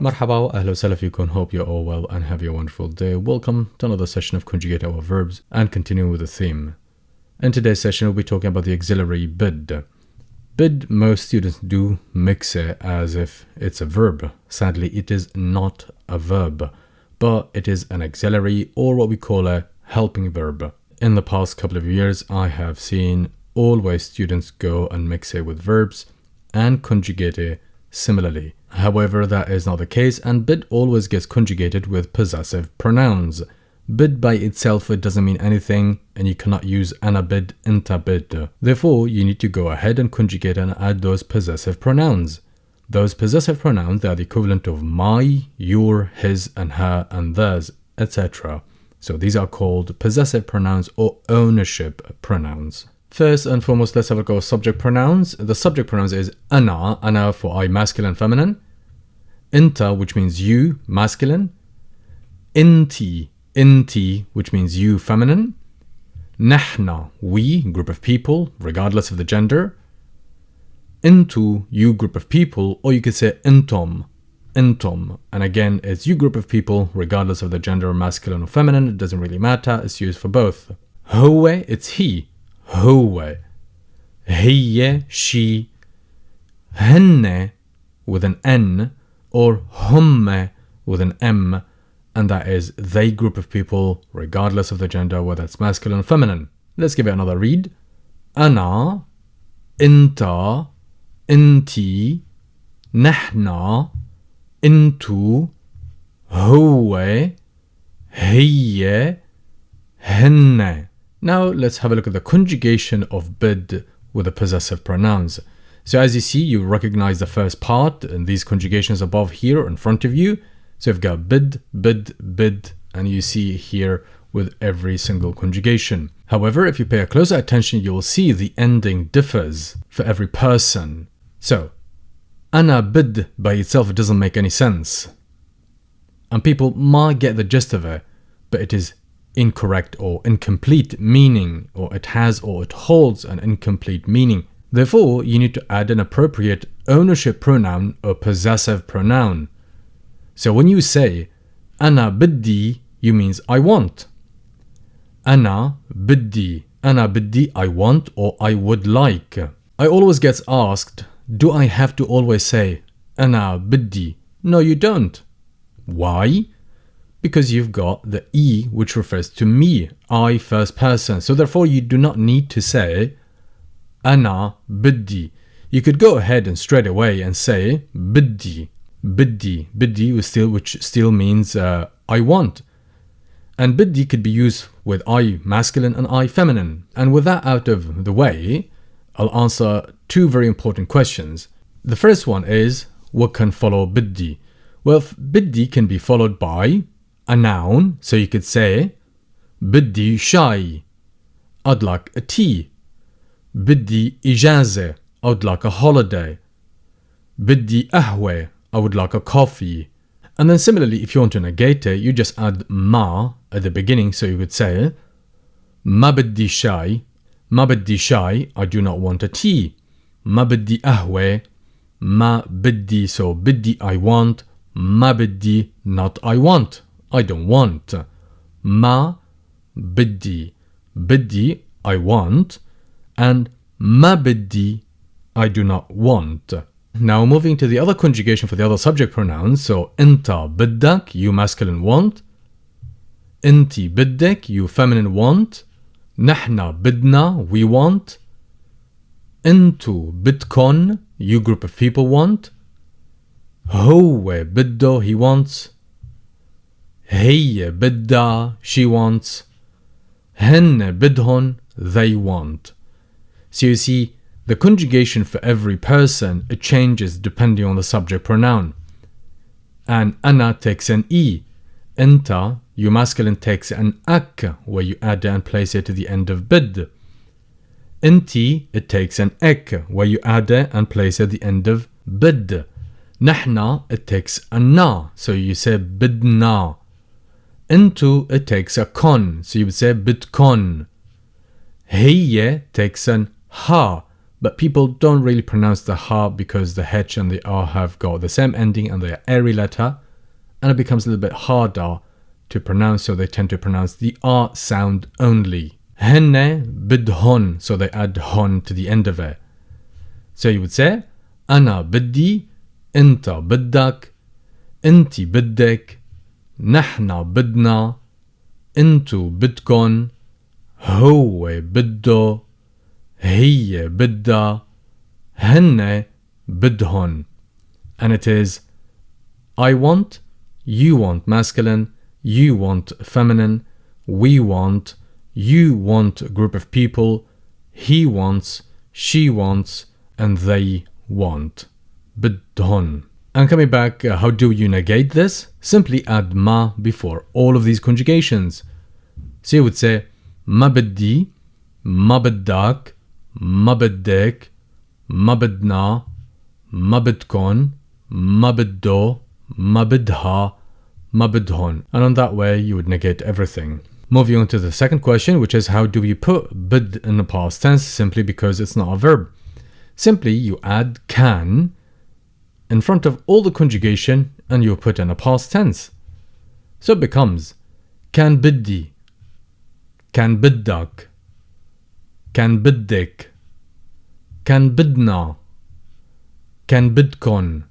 Marhaba wa ahla wa sahla fikum. Hope you're all well and have a wonderful day. Welcome to another session of Conjugate our verbs and continuing with the theme. In today's session, we'll be talking about the auxiliary bid. Bid, most students do mix it as if it's a verb. Sadly, it is not a verb, but it is an auxiliary or what we call a helping verb. In the past couple of years, I have seen always students go and mix it with verbs and conjugate it similarly. However, that is not the case, and bid always gets conjugated with possessive pronouns. Bid by itself, it doesn't mean anything, and you cannot use ana bid, inta bid. Therefore, you need to go ahead and conjugate and add those possessive pronouns. Those possessive pronouns, they are the equivalent of my, your, his, and her, and theirs, etc. So these are called possessive pronouns or ownership pronouns. First and foremost, let's have a go at subject pronouns. The subject pronouns is ana for I, masculine, feminine. Inta, which means you, masculine. Inti, which means you, feminine. Nahna, we, group of people, regardless of the gender. Intu, you, group of people, or you could say intom, and again, it's you, group of people, regardless of the gender, masculine or feminine. It doesn't really matter, it's used for both. Huwe, it's he, huwe. Hiya, she. Henne, with an N, or humme with an M, and that is they, group of people, regardless of the gender, whether it's masculine or feminine. Let's give it another read. Ana, inta, inti, nahna, intu, huwe, hiya, henne. Now let's have a look at the conjugation of bid with the possessive pronouns. So as you see, you recognize the first part in these conjugations above here in front of you. So you've got bid, and you see here with every single conjugation. However, if you pay a closer attention, you will see the ending differs for every person. So, ana bid by itself doesn't make any sense. And people might get the gist of it, but it is incorrect or incomplete meaning, or it holds an incomplete meaning. Therefore, you need to add an appropriate ownership pronoun or possessive pronoun. So when you say ana biddi, you means I want. Ana biddi, I want or I would like. I always get asked, do I have to always say ana biddi? No, you don't. Why? Because you've got the E, which refers to me, I, first person. So therefore, you do not need to say ana biddi. You could go ahead and straight away and say biddi, which still means I want. And biddi could be used with I masculine and I feminine. And with that out of the way, I'll answer two very important questions. The first one is, what can follow biddi? Well, biddi can be followed by a noun. So you could say biddi shay, I'd like a tea. Biddi ijaze, I would like a holiday. Biddi ahwe, I would like a coffee. And then similarly, if you want to negate it, you just add ma at the beginning. So you would say ma biddi shay, I do not want a tea. Ma biddi ahwe, ma biddi, so biddi I want, ma biddi not I want, I don't want. Ma biddi, I want, and ma biddi, I do not want. Now moving to the other conjugation for the other subject pronouns. So inta biddak, you masculine want. Inti biddak, you feminine want. Nahna bidna, we want. Intu bidkon, you group of people want. Huwe biddo, he wants. Hiya bidda, she wants. Henne bidhon, they want. So you see, the conjugation for every person, it changes depending on the subject pronoun. And ana takes an E. Inta, you masculine, takes an ak, where you add it and place it to the end of bid. Inti, it takes an ek, where you add it and place it at the end of bid. Nahna, it takes a na, so you say bidna. Intu, it takes a kon, so you would say bidkon. Hiya takes an ha, but people don't really pronounce the ha because the H and the R have got the same ending and they're airy letter, and it becomes a little bit harder to pronounce, so they tend to pronounce the R sound only. Henne bidhon, so they add hon to the end of it. So you would say أنا بدي, أنت بدك, أنتي بدك, نحنا بدنا, أنتو بدكن, هو بده, هي بدها, هن بدهن. And it is I want, you want masculine, you want feminine, we want, you want a group of people, he wants, she wants, and they want. بدهن. And coming back, how do you negate this? Simply add ma before all of these conjugations. So you would say ما بدي, ما بدك, ما بدك, ما بدنا, ما بدكن, ما بده, ما بدها, ما بدهن. And on that way you would negate everything. Moving on to the second question, which is how do we put bid in the past tense? Simply because it's not a verb. Simply you add can in front of all the conjugation and you put in a past tense. So it becomes كان بدي, كان بدك, كان بدك, كان بدنا, كان بدكن,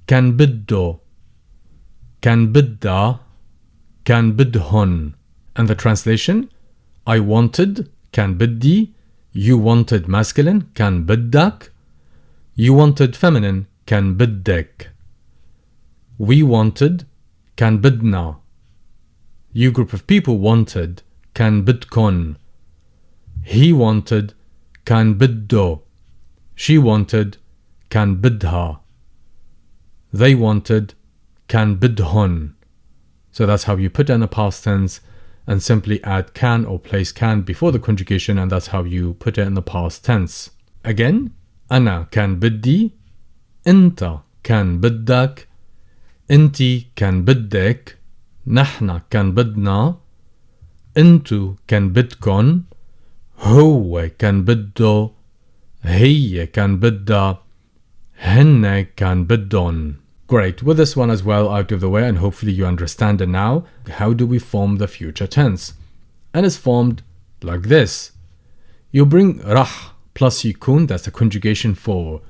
كان بده, كان بدها, كان بدهن. And the translation, I wanted, كان بدي, you wanted masculine, كان بدك, you wanted feminine, كان بدك, we wanted, كان بدنا, you group of people wanted, كان بدكن, he wanted, كان بده, she wanted, كان بدها, they wanted, كان بدهن. So that's how you put in a past tense and simply add can or place can before the conjugation, and that's how you put it in the past tense. Again, أنا كان بدي, أنت كان بدك, أنتي كان بدك, نحنا كان بدنا, أنتو كان بدكن, هو كان بده, هي كان بدها, هن كان بدن. Great, with this one as well out of the way, and hopefully you understand it now. How do we form the future tense? And it's formed like this. You bring rah plus yikun, that's the conjugation for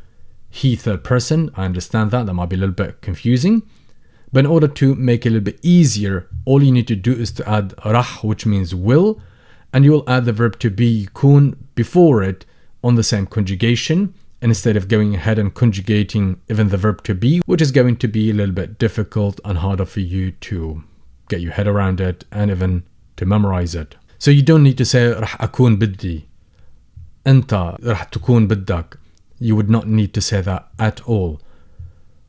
he third person. I understand that might be a little bit confusing. But in order to make it a little bit easier, all you need to do is to add rah, which means will, and you will add the verb to be yikun before it on the same conjugation, instead of going ahead and conjugating even the verb to be, which is going to be a little bit difficult and harder for you to get your head around it and even to memorize it. So you don't need to say رح أكون بدي, أنت رح تكون بدك. You would not need to say that at all.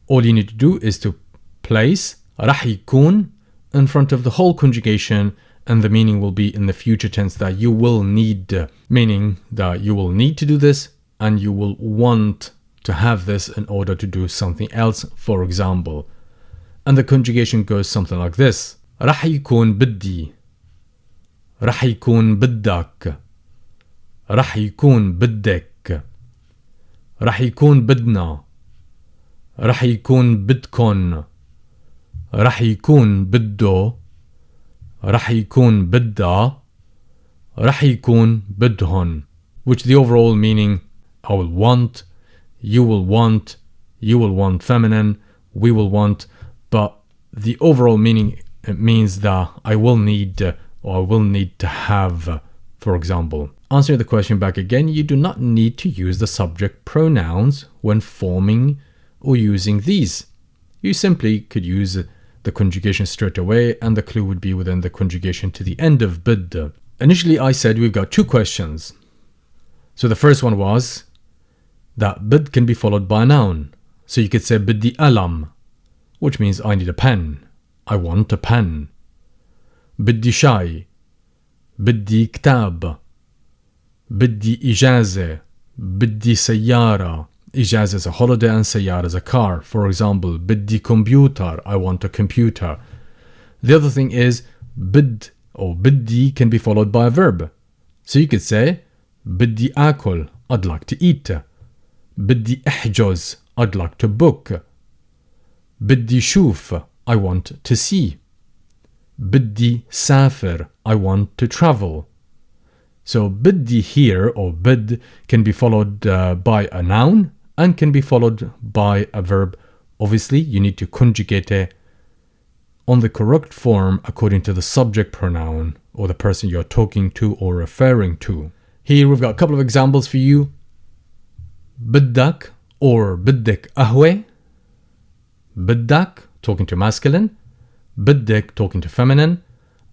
All you need to do is to place رح يكون in front of the whole conjugation, and the meaning will be in the future tense that you will need, meaning that you will need to do this and you will want to have this in order to do something else, for example. And the conjugation goes something like this. رح يكون بدي, رح يكون بدك, رح يكون بدك, رح يكون بدنا, رح يكون بدكن, رح يكون بده, رح يكون بدها, رح يكون بدهن. Which the overall meaning, I will want, you will want, you will want feminine, we will want, but the overall meaning, it means that I will need or I will need to have, for example. Answering the question back again, you do not need to use the subject pronouns when forming or using these. You simply could use the conjugation straight away, and the clue would be within the conjugation to the end of bid. Initially I said we've got two questions. So the first one was that bid can be followed by a noun. So you could say بدي قلم, which means I need a pen. I want a pen. بدي شاي, بدي كتاب, بدي إجازة, بدي سيارة. إجازة is a holiday and سيارة is a car. For example, بدي computer, I want a computer. The other thing is bid or بدي can be followed by a verb. So you could say بدي آكل, I'd like to eat. بدي احجز, I'd like to book. بدي شوف, I want to see. بدي سافر, I want to travel. So بدي here, or bid, can be followed by a noun and can be followed by a verb. Obviously, you need to conjugate it on the correct form according to the subject pronoun or the person you're talking to or referring to. Here we've got a couple of examples for you. بدك or بدك قهوة. بدك, talking to masculine. بدك, talking to feminine.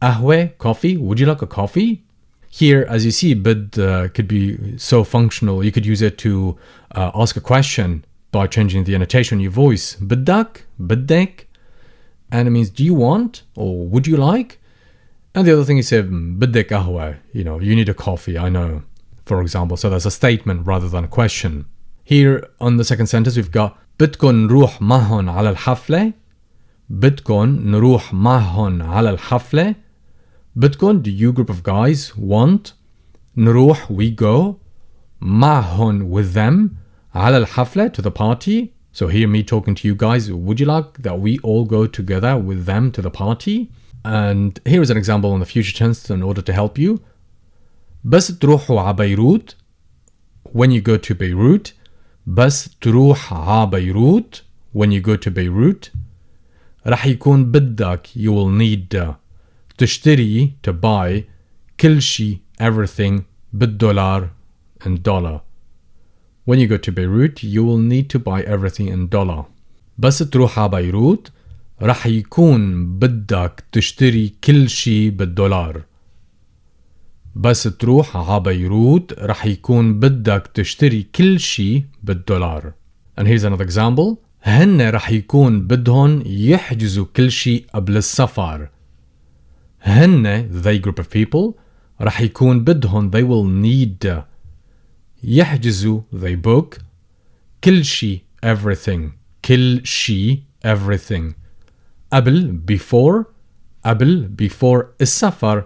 قهوة, coffee. Would you like a coffee? Here, as you see, bid could be so functional. You could use it to ask a question by changing the annotation in your voice. بدك, بدك. And it means, do you want or would you like? And the other thing is, بدك قهوة. You know, you need a coffee, I know, for example. So that's a statement rather than a question. Here on the second sentence, we've got بدكن نروح معهن على الحفلة. بدكن نروح معهن على الحفلة. بدكن, do you group of guys want. نروح, we go. معهن, with them. على الحفلة, to the party. So here me talking to you guys, would you like that we all go together with them to the party? And here is an example in the future tense in order to help you. بس تروحوا على بيروت. When you go to Beirut. بس تروح على بيروت. When you go to Beirut. رح يكون بدك, you will need. تشتري, to buy. كل شي, everything. بالدولار, in dollar. When you go to Beirut, you will need to buy everything in dollar. بس تروح على بيروت رح يكون بدك تشتري كل شي بالدولار. بس تروح على بيروت رح يكون بدك تشتري كل شي بالدولار. And here's another example. هن رح يكون بدهن يحجزوا كل شي قبل السفر. هن, they group of people, رح يكون بدهن, they will need. يحجزوا, they book. كل شي, everything. كل شي, everything. قبل, before. قبل, before السفر,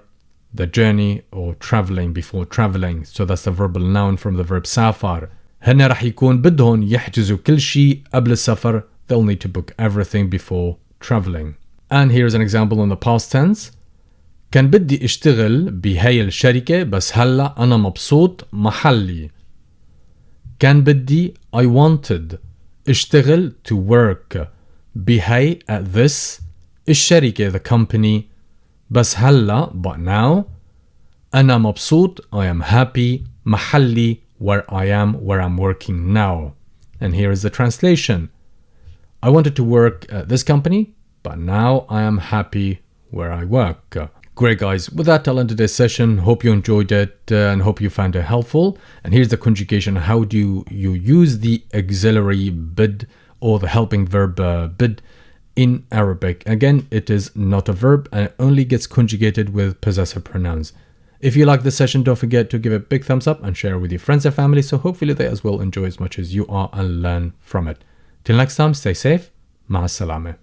the journey or traveling, before traveling. So that's the verbal noun from the verb سافر. هن رح يكون بدهن يحجزوا كل شي قبل السفر. They'll need to book everything before traveling. And here's an example in the past tense. كان بدي اشتغل بهاي الشركة بس هلا أنا مبسوط محلي. كان بدي, I wanted. اشتغل, to work. بهاي, at this. الشركة, the company. بس هلا, but now. أنا مبسوط, I am happy. محلي, where I am, where I'm working now. And here is the translation. I wanted to work at this company, but now I am happy where I work. Great, guys. With that, I'll end today's session. Hope you enjoyed it and hope you found it helpful. And here's the conjugation. How do you use the auxiliary bid or the helping verb bid in Arabic? Again, it is not a verb and it only gets conjugated with possessive pronouns. If you like this session, don't forget to give it a big thumbs up and share it with your friends and family. So hopefully they as well enjoy as much as you are and learn from it. Till next time, stay safe. مع السلامة.